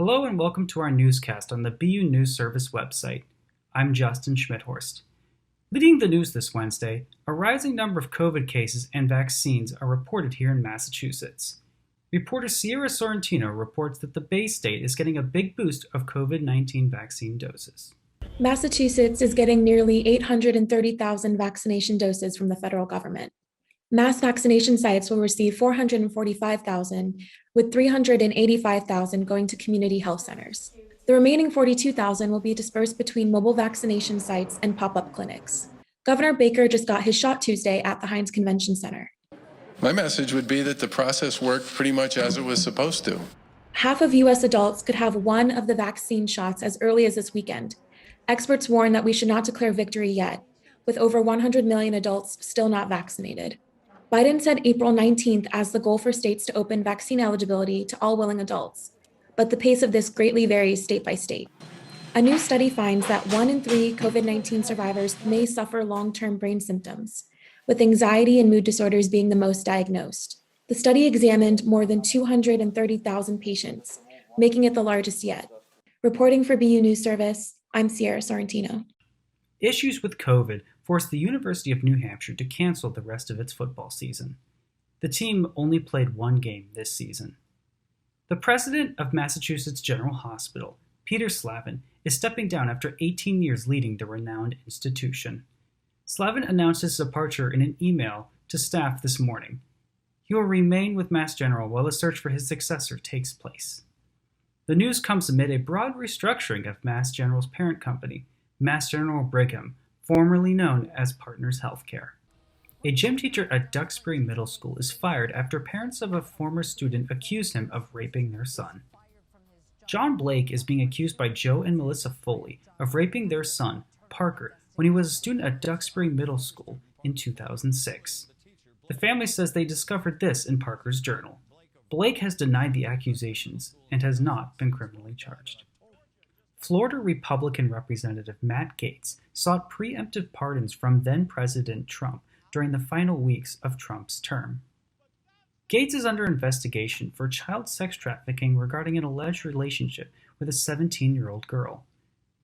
Hello and welcome to our newscast on the BU News Service website. I'm Justin Schmidhorst. Leading the news this Wednesday, a rising number of COVID cases and vaccines are reported here in Massachusetts. Reporter Sierra Sorrentino reports that the Bay State is getting a big boost of COVID-19 vaccine doses. Massachusetts is getting nearly 830,000 vaccination doses from the federal government. Mass vaccination sites will receive 445,000, with 385,000 going to community health centers. The remaining 42,000 will be dispersed between mobile vaccination sites and pop-up clinics. Governor Baker just got his shot Tuesday at the Heinz Convention Center. My message would be that the process worked pretty much as it was supposed to. Half of U.S. adults could have one of the vaccine shots as early as this weekend. Experts warn that we should not declare victory yet, with over 100 million adults still not vaccinated. Biden said April 19th as the goal for states to open vaccine eligibility to all willing adults, but the pace of this greatly varies state by state. A new study finds that 1 in 3 COVID-19 survivors may suffer long-term brain symptoms, with anxiety and mood disorders being the most diagnosed. The study examined more than 230,000 patients, making it the largest yet. Reporting for BU News Service, I'm Sierra Sorrentino. Issues with COVID forced the University of New Hampshire to cancel the rest of its football season. The team only played one game this season. The president of Massachusetts General Hospital, Peter Slavin, is stepping down after 18 years leading the renowned institution. Slavin announced his departure in an email to staff this morning. He will remain with Mass General while a search for his successor takes place. The news comes amid a broad restructuring of Mass General's parent company, Mass General Brigham, formerly known as Partners Healthcare. A gym teacher at Duxbury Middle School is fired after parents of a former student accused him of raping their son. John Blake is being accused by Joe and Melissa Foley of raping their son, Parker, when he was a student at Duxbury Middle School in 2006. The family says they discovered this in Parker's journal. Blake has denied the accusations and has not been criminally charged. Florida Republican Representative Matt Gaetz sought preemptive pardons from then-President Trump during the final weeks of Trump's term. Gaetz is under investigation for child sex trafficking regarding an alleged relationship with a 17-year-old girl.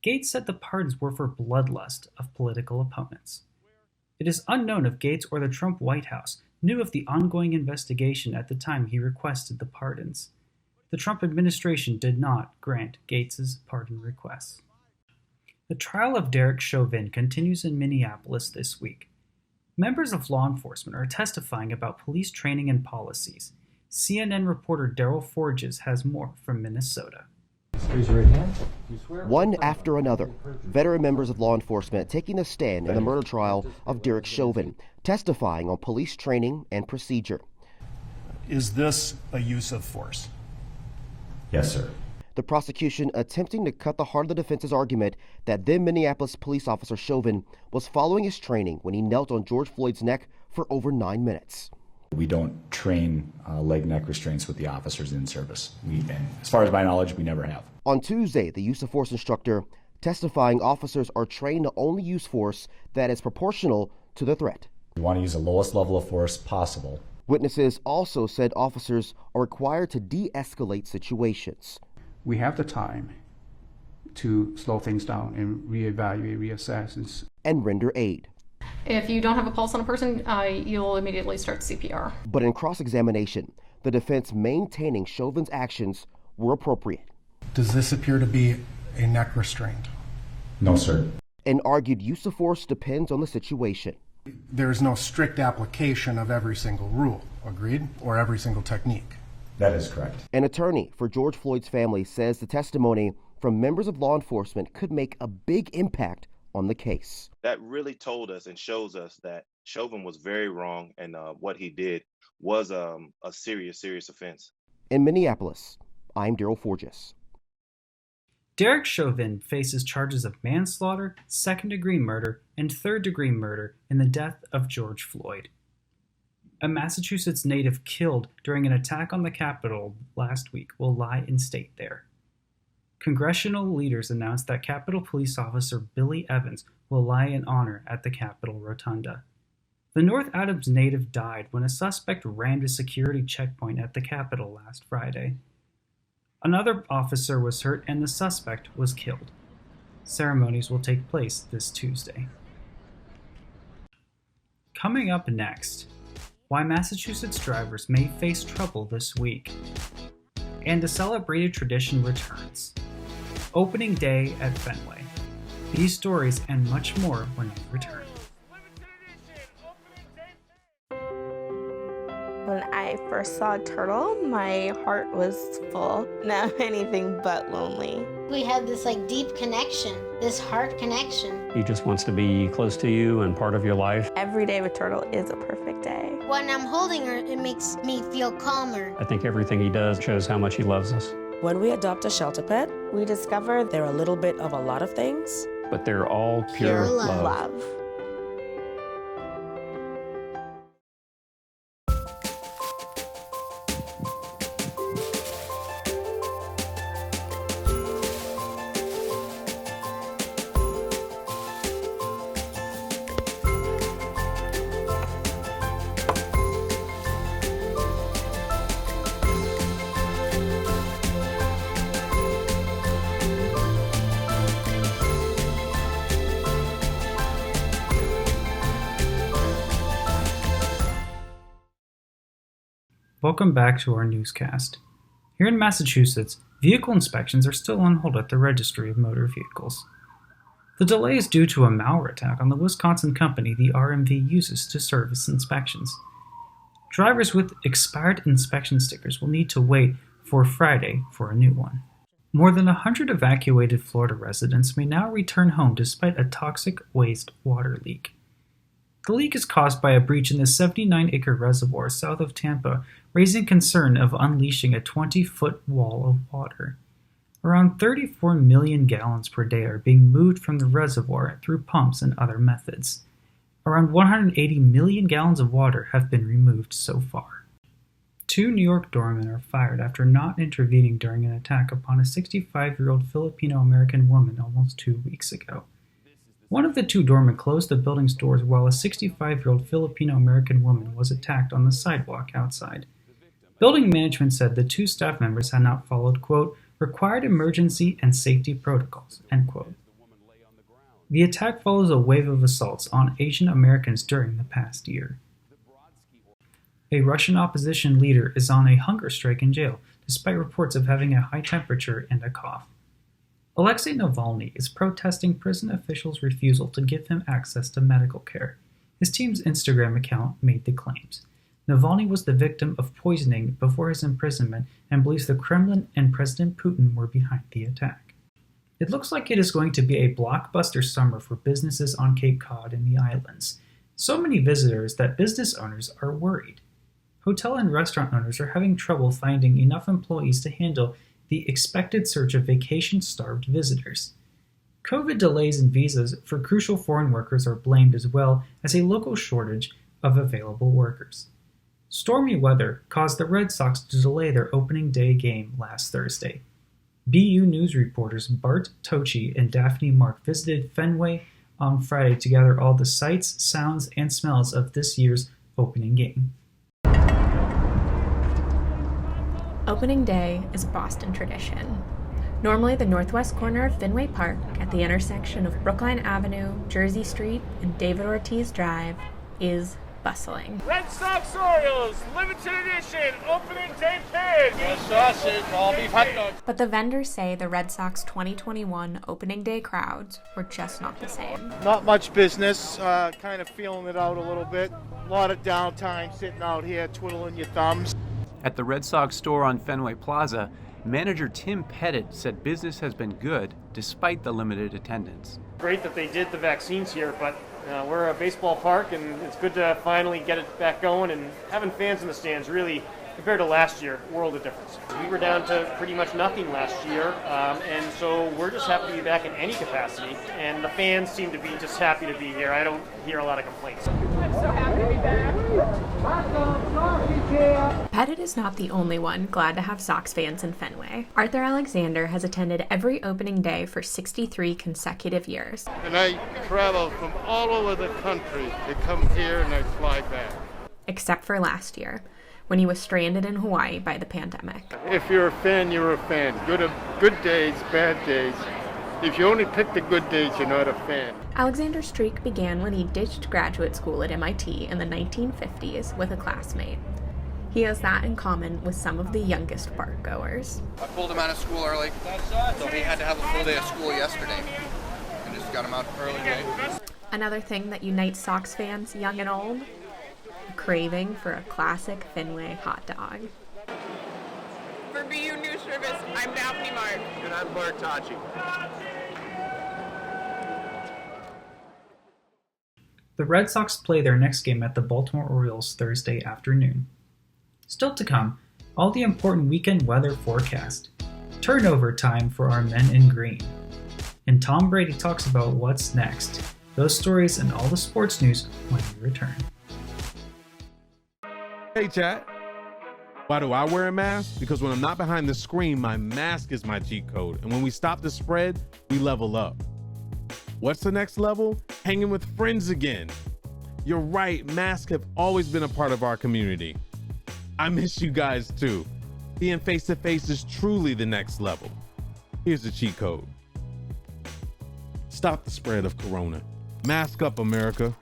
Gaetz said the pardons were for bloodlust of political opponents. It is unknown if Gaetz or the Trump White House knew of the ongoing investigation at the time he requested the pardons. The Trump administration did not grant Gaetz's pardon requests. The trial of Derek Chauvin continues in Minneapolis this week. Members of law enforcement are testifying about police training and policies. CNN reporter Daryl Forges has more from Minnesota. Raise your right hand. Do you swear? One after another, veteran members of law enforcement taking a stand in the murder trial of Derek Chauvin, testifying on police training and procedure. Is this a use of force? Yes, sir. The prosecution attempting to cut the heart of the defense's argument that then Minneapolis police officer Chauvin was following his training when he knelt on George Floyd's neck for over 9 minutes. We don't train leg neck restraints with the officers in service. And as far as my knowledge, we never have. On Tuesday, the use of force instructor testifying officers are trained to only use force that is proportional to the threat. We want to use the lowest level of force possible. Witnesses also said officers are required to de-escalate situations. We have the time to slow things down and reevaluate, reassess. And render aid. If you don't have a pulse on a person, you'll immediately start CPR. But in cross-examination, the defense maintaining Chauvin's actions were appropriate. Does this appear to be a neck restraint? No, sir. And argued use of force depends on the situation. There is no strict application of every single rule, agreed? Or every single technique? That is correct. An attorney for George Floyd's family says the testimony from members of law enforcement could make a big impact on the case. That really told us and shows us that Chauvin was very wrong, and what he did was a serious offense. In Minneapolis, I'm Daryl Forges. Derek Chauvin faces charges of manslaughter, second-degree murder, and third-degree murder in the death of George Floyd, a Massachusetts native killed during an attack on the Capitol last week, will lie in state there. Congressional leaders announced that Capitol Police Officer Billy Evans will lie in honor at the Capitol Rotunda. The North Adams native died when a suspect rammed a security checkpoint at the Capitol last Friday. Another officer was hurt and the suspect was killed. Ceremonies will take place this Tuesday. Coming up next, why Massachusetts drivers may face trouble this week. And a celebrated tradition returns. Opening day at Fenway. These stories and much more when we return. When I first saw Turtle, my heart was full. Now anything but lonely. We had this deep connection, this heart connection. He just wants to be close to you and part of your life. Every day with Turtle is a perfect day. When I'm holding her, it makes me feel calmer. I think everything he does shows how much he loves us. When we adopt a shelter pet, we discover they're a little bit of a lot of things. But they're all pure love. Welcome back to our newscast. Here in Massachusetts, vehicle inspections are still on hold at the Registry of Motor Vehicles. The delay is due to a malware attack on the Wisconsin company the RMV uses to service inspections. Drivers with expired inspection stickers will need to wait for Friday for a new one. More than 100 evacuated Florida residents may now return home despite a toxic waste water leak. The leak is caused by a breach in the 79-acre reservoir south of Tampa, raising concern of unleashing a 20-foot wall of water. Around 34 million gallons per day are being moved from the reservoir through pumps and other methods. Around 180 million gallons of water have been removed so far. 2 New York doormen are fired after not intervening during an attack upon a 65-year-old Filipino-American woman almost 2 weeks ago. One of the 2 doormen closed the building's doors while a 65-year-old Filipino-American woman was attacked on the sidewalk outside. Building management said the 2 staff members had not followed, quote, required emergency and safety protocols, end quote. The attack follows a wave of assaults on Asian Americans during the past year. A Russian opposition leader is on a hunger strike in jail, despite reports of having a high temperature and a cough. Alexei Navalny is protesting prison officials' refusal to give him access to medical care. His team's Instagram account made the claims. Navalny was the victim of poisoning before his imprisonment and believes the Kremlin and President Putin were behind the attack. It looks like it is going to be a blockbuster summer for businesses on Cape Cod and the islands. So many visitors that business owners are worried. Hotel and restaurant owners are having trouble finding enough employees to handle the expected surge of vacation-starved visitors. COVID delays in visas for crucial foreign workers are blamed as well as a local shortage of available workers. Stormy weather caused the Red Sox to delay their opening day game last Thursday. BU News reporters Bart Tochi and Daphne Mark visited Fenway on Friday to gather all the sights, sounds, and smells of this year's opening game. Opening day is a Boston tradition. Normally the northwest corner of Fenway Park at the intersection of Brookline Avenue, Jersey Street, and David Ortiz Drive is bustling. Red Sox Orioles, limited edition, opening day pin. Sausage, all beef hot dog. But the vendors say the Red Sox 2021 opening day crowds were just not the same. Not much business, kind of feeling it out a little bit. A lot of downtime sitting out here twiddling your thumbs. At the Red Sox store on Fenway Plaza, manager Tim Pettit said business has been good despite the limited attendance. Great that they did the vaccines here, but we're a baseball park and it's good to finally get it back going, and having fans in the stands really, compared to last year, world of difference. We were down to pretty much nothing last year, and so we're just happy to be back in any capacity, and the fans seem to be just happy to be here. I don't hear a lot of complaints. I'm so happy to be back. Pettit is not the only one glad to have Sox fans in Fenway. Arthur Alexander has attended every opening day for 63 consecutive years. And I travel from all over the country. They come here and I fly back. Except for last year, when he was stranded in Hawaii by the pandemic. If you're a fan, you're a fan. Good days, bad days. If you only pick the good days, you're not a fan. Alexander's streak began when he ditched graduate school at MIT in the 1950s with a classmate. He has that in common with some of the youngest park goers. I pulled him out of school early, so he had to have a full day of school yesterday. I just got him out early today. Another thing that unites Sox fans, young and old, a craving for a classic Fenway hot dog. For BU News Service, I'm Daphne Mark. And I'm Bart Tachi. The Red Sox play their next game at the Baltimore Orioles Thursday afternoon. Still to come, all the important weekend weather forecast, turnover time for our men in green, and Tom Brady talks about what's next. Those stories and all the sports news when we return. Hey chat, why do I wear a mask? Because when I'm not behind the screen, my mask is my cheat code, and when we stop the spread, we level up. What's the next level? Hanging with friends again. You're right, masks have always been a part of our community. I miss you guys too. Being face to face is truly the next level. Here's the cheat code. Stop the spread of corona. Mask up, America.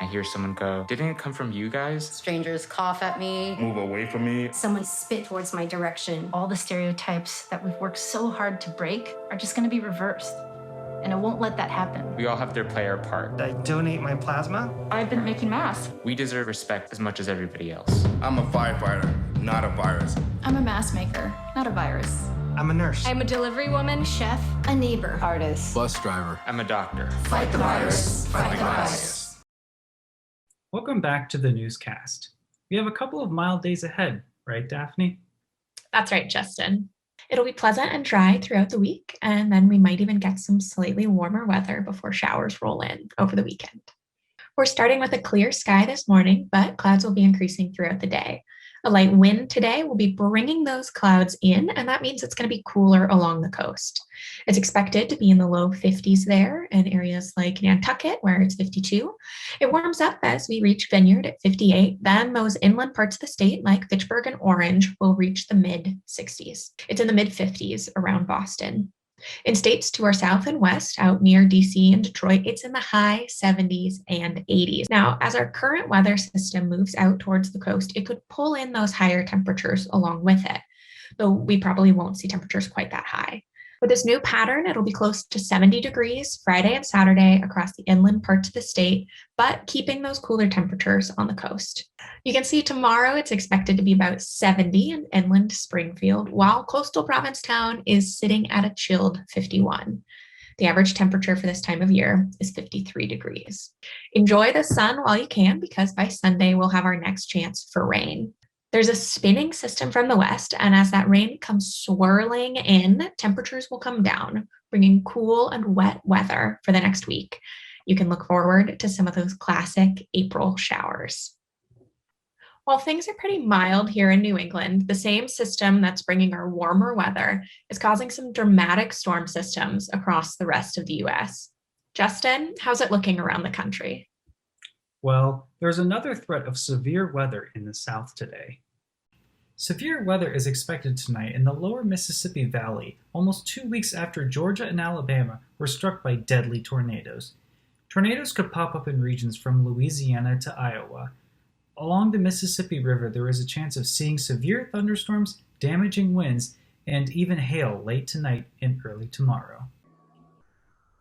I hear someone go, "Didn't it come from you guys?" Strangers cough at me. Move away from me. Someone spit towards my direction. All the stereotypes that we've worked so hard to break are just going to be reversed. And I won't let that happen. We all have to play our part. I donate my plasma. I've been making masks. We deserve respect as much as everybody else. I'm a firefighter, not a virus. I'm a mask maker, not a virus. I'm a nurse. I'm a delivery woman, chef, a neighbor, artist. Bus driver. I'm a doctor. Fight the virus. Fight the virus. Welcome back to the Newscast. We have a couple of mild days ahead, right, Daphne? That's right, Justin. It'll be pleasant and dry throughout the week, and then we might even get some slightly warmer weather before showers roll in over the weekend. We're starting with a clear sky this morning, but clouds will be increasing throughout the day. A light wind today will be bringing those clouds in, and that means it's going to be cooler along the coast. It's expected to be in the low 50s there in areas like Nantucket, where it's 52. It warms up as we reach Vineyard at 58. Then those inland parts of the state, like Fitchburg and Orange, will reach the mid 60s. It's in the mid 50s around Boston. In states to our south and west, out near DC and Detroit, it's in the high 70s and 80s. Now, as our current weather system moves out towards the coast, it could pull in those higher temperatures along with it, though we probably won't see temperatures quite that high. With this new pattern, it'll be close to 70 degrees Friday and Saturday across the inland parts of the state, but keeping those cooler temperatures on the coast. You can see tomorrow it's expected to be about 70 in inland Springfield, while coastal Provincetown is sitting at a chilled 51. The average temperature for this time of year is 53 degrees. Enjoy the sun while you can, because by Sunday we'll have our next chance for rain. There's a spinning system from the west, and as that rain comes swirling in, temperatures will come down, bringing cool and wet weather for the next week. You can look forward to some of those classic April showers. While things are pretty mild here in New England, the same system that's bringing our warmer weather is causing some dramatic storm systems across the rest of the U.S. Justin, how's it looking around the country? Well, there's another threat of severe weather in the south today. Severe weather is expected tonight in the lower Mississippi Valley, almost 2 weeks after Georgia and Alabama were struck by deadly tornadoes. Tornadoes could pop up in regions from Louisiana to Iowa. Along the Mississippi River, there is a chance of seeing severe thunderstorms, damaging winds, and even hail late tonight and early tomorrow.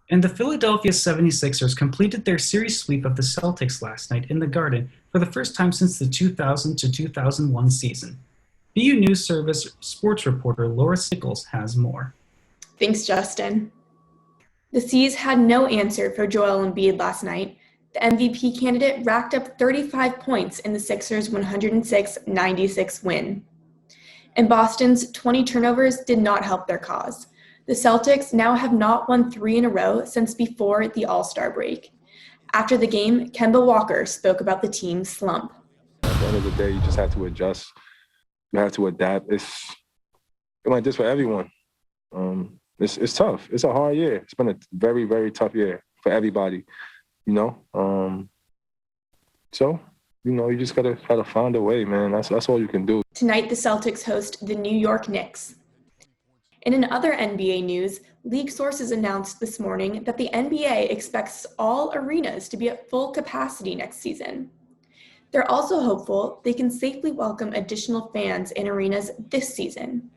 And the Philadelphia 76ers completed their series sweep of the Celtics last night in the Garden for the first time since the 2000 to 2001 season. BU News Service sports reporter Laura Sickles has more. Thanks, Justin. The C's had no answer for Joel Embiid last night. The MVP candidate racked up 35 points in the Sixers' 106-96 win. And Boston's 20 turnovers did not help their cause. The Celtics now have not won 3 in a row since before the All-Star break. After the game, Kemba Walker spoke about the team's slump. At the end of the day, you just have to adjust. You have to adapt. It's like this for everyone. It's tough. It's a hard year. It's been a very, very tough year for everybody, you know. So, you just gotta try to find a way, man. That's all you can do. Tonight, the Celtics host the New York Knicks. And in other NBA news, league sources announced this morning that the NBA expects all arenas to be at full capacity next season. They're also hopeful they can safely welcome additional fans in arenas this season.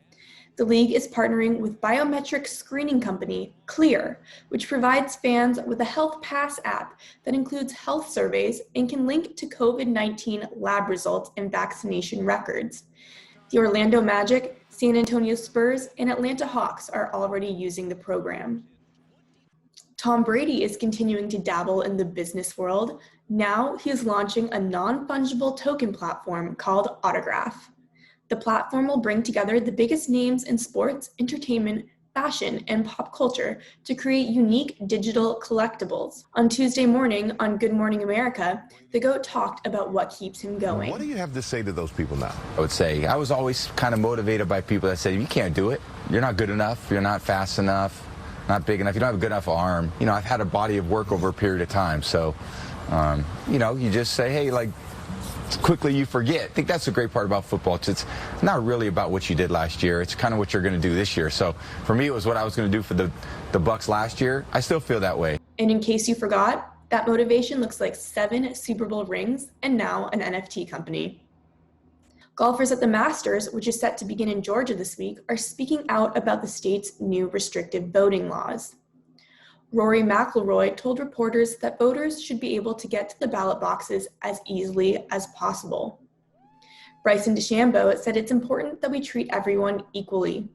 The league is partnering with biometric screening company Clear, which provides fans with a Health Pass app that includes health surveys and can link to COVID-19 lab results and vaccination records. The Orlando Magic, San Antonio Spurs, and Atlanta Hawks are already using the program. Tom Brady is continuing to dabble in the business world. Now he is launching a non-fungible token platform called Autograph. The platform will bring together the biggest names in sports, entertainment, fashion, and pop culture to create unique digital collectibles. On Tuesday morning on Good Morning America, the GOAT talked about what keeps him going. What do you have to say to those people now? I would say I was always kind of motivated by people that say, you can't do it. You're not good enough. You're not fast enough, not big enough. You don't have a good enough arm. I've had a body of work over a period of time. So, you just say, hey, quickly you forget. I think that's the great part about football. It's not really about what you did last year. It's kind of what you're going to do this year. So for me, it was what I was going to do for the Bucks last year. I still feel that way. And in case you forgot, that motivation looks like 7 Super Bowl rings and now an NFT company. Golfers at the Masters, which is set to begin in Georgia this week, are speaking out about the state's new restrictive voting laws. Rory McIlroy told reporters that voters should be able to get to the ballot boxes as easily as possible. Bryson DeChambeau said it's important that we treat everyone equally.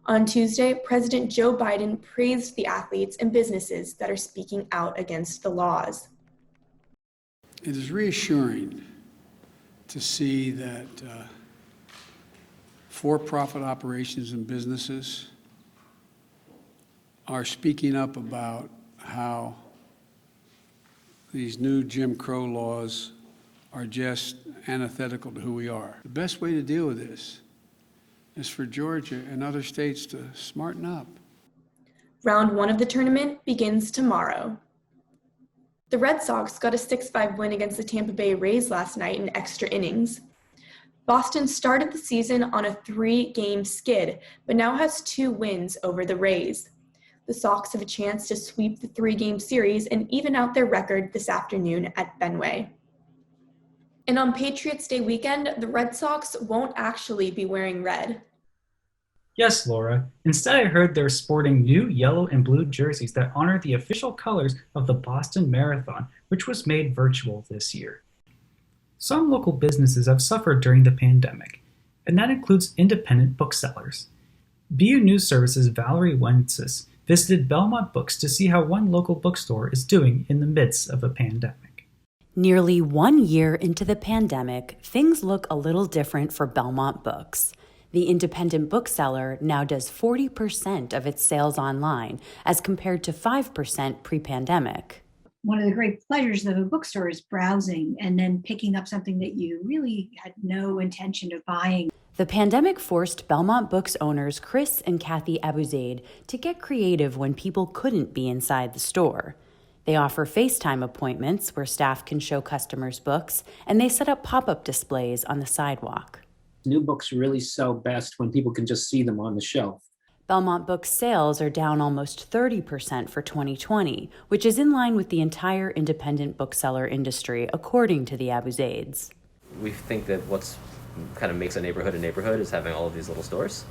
On Tuesday, President Joe Biden praised the athletes and businesses that are speaking out against the laws. It is reassuring to see that for-profit operations and businesses are speaking up about how these new Jim Crow laws are just antithetical to who we are. The best way to deal with this is for Georgia and other states to smarten up. Round 1 of the tournament begins tomorrow. The Red Sox got a 6-5 win against the Tampa Bay Rays last night in extra innings. Boston started the season on a 3-game skid, but now has 2 wins over the Rays. The Sox have a chance to sweep the 3-game series and even out their record this afternoon at Fenway. And on Patriots Day weekend, the Red Sox won't actually be wearing red. Yes, Laura. Instead, I heard they're sporting new yellow and blue jerseys that honor the official colors of the Boston Marathon, which was made virtual this year. Some local businesses have suffered during the pandemic, and that includes independent booksellers. BU News Service's Valerie Wences visited Belmont Books to see how one local bookstore is doing in the midst of a pandemic. Nearly 1 year into the pandemic, things look a little different for Belmont Books. The independent bookseller now does 40% of its sales online, as compared to 5% pre-pandemic. One of the great pleasures of a bookstore is browsing and then picking up something that you really had no intention of buying. The pandemic forced Belmont Books owners Chris and Kathy Abuzaid to get creative when people couldn't be inside the store. They offer FaceTime appointments where staff can show customers books, and they set up pop-up displays on the sidewalk. New books really sell best when people can just see them on the shelf. Belmont Books sales are down almost 30% for 2020, which is in line with the entire independent bookseller industry, according to the Abuzaids. We think that what's kind of makes a neighborhood is having all of these little stores.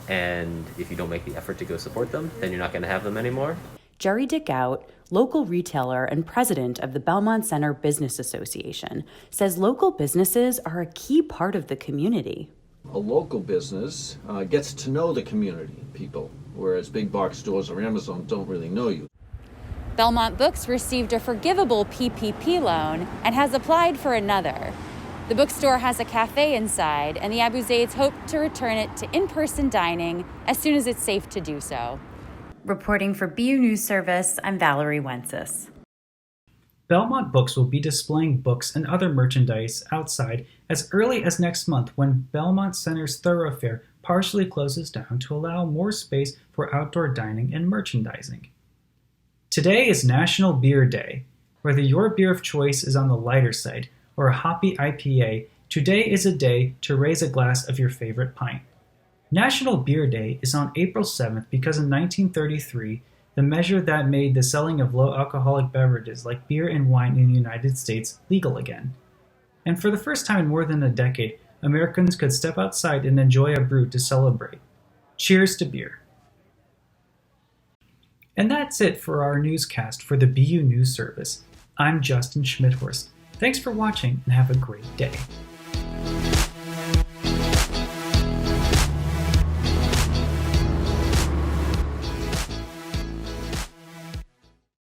And if you don't make the effort to go support them, then you're not going to have them anymore. Jerry Dickout, local retailer and president of the Belmont Center Business Association, says local businesses are a key part of the community. A local business gets to know the community, people, whereas big box stores or Amazon don't really know you. Belmont Books received a forgivable PPP loan and has applied for another. The bookstore has a cafe inside, and the Abuzaids hope to return it to in-person dining as soon as it's safe to do so. Reporting for BU News Service, I'm Valerie Wences. Belmont Books will be displaying books and other merchandise outside as early as next month when Belmont Center's thoroughfare partially closes down to allow more space for outdoor dining and merchandising. Today is National Beer Day. Whether your beer of choice is on the lighter side or a hoppy IPA, today is a day to raise a glass of your favorite pint. National Beer Day is on April 7th because in 1933, the measure that made the selling of low-alcoholic beverages like beer and wine in the United States legal again. And for the first time in more than a decade, Americans could step outside and enjoy a brew to celebrate. Cheers to beer. And that's it for our newscast for the BU News Service. I'm Justin Schmidhorst. Thanks for watching and have a great day.